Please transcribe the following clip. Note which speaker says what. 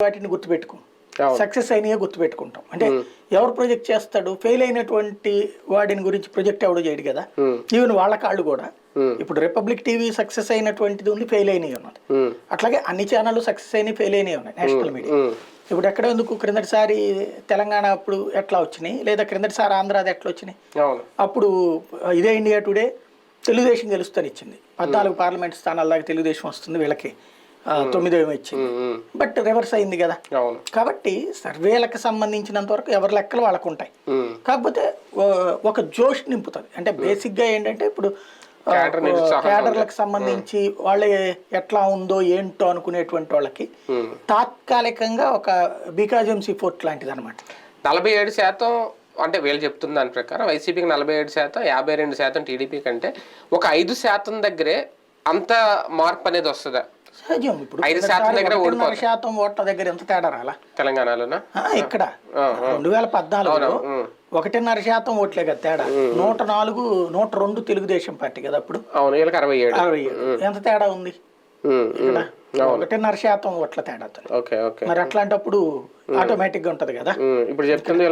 Speaker 1: వాటిని గుర్తుపెట్టుకో, సక్సెస్ అయినాయే గుర్తుపెట్టుకుంటాం. అంటే ఎవరు ప్రొజెక్ట్ చేస్తాడు, ఫెయిల్ అయినటువంటి వాడిని గురించి ప్రొజెక్ట్ ఎవడు చేయడు కదా. ఈవెన్ వాళ్ళ కాళ్ళు కూడా ఇప్పుడు రిపబ్లిక్ టీవీ సక్సెస్ అయినటువంటిది ఉంది, ఫెయిల్ అయినవి ఉన్నది. అట్లాగే అన్ని ఛానళ్ళు సక్సెస్ అయినవి, ఫెయిల్ అయినవి ఉన్నాయి నేషనల్ మీడియా. ఇప్పుడు ఎక్కడ ఎందుకు క్రిందటిసారి తెలంగాణ అప్పుడు ఎట్లా వచ్చినాయి, లేదా క్రిందటిసారి ఆంధ్రాది ఎట్లా వచ్చినాయి. అప్పుడు ఇదే ఇండియా టుడే తెలుగుదేశం గెలుస్తాను ఇచ్చింది, 14 పార్లమెంట్ స్థానాల దాకా తెలుగుదేశం వస్తుంది, వీళ్ళకి 9 ఇచ్చింది. బట్ రివర్స్ అయింది కదా. కాబట్టి సర్వేలకు సంబంధించినంత వరకు ఎవరి లెక్కలు వాళ్ళకు ఉంటాయి. కాకపోతే ఒక జోష్ నింపుతుంది. అంటే బేసిక్ గా ఏంటంటే ఇప్పుడు క్యాడర్లకు సంబంధించి వాళ్ళే ఎట్లా ఉందో ఏంటో అనుకునేటువంటి వాళ్ళకి తాత్కాలికంగా ఒక బికాజెన్సీ ఫోర్ట్ లాంటిది అనమాట.
Speaker 2: 47% అంటే వీళ్ళు చెప్తున్న దాని ప్రకారం వైసీపీకి 47%, 52% టీడీపీ కంటే ఒక 5% దగ్గరే అంత మార్పు అనేది వస్తుందా?
Speaker 1: సహజం. ఇప్పుడు 5% ఓట్ల దగ్గర ఎంత తేడా రాలా
Speaker 2: తెలంగాణలోనా?
Speaker 1: ఇక్కడ 2014లో 1.5% ఓట్లే కదా తేడా. 104, 102 తెలుగుదేశం పార్టీ కదా అప్పుడు. 67 ఎంత తేడా ఉంది ఇక్కడ? 1.5% ఓట్ల తేడా. మరి అట్లాంటప్పుడు ఆటోమేటిక్ గా ఉంటది కదా.
Speaker 2: ఇప్పుడు చెప్తుంది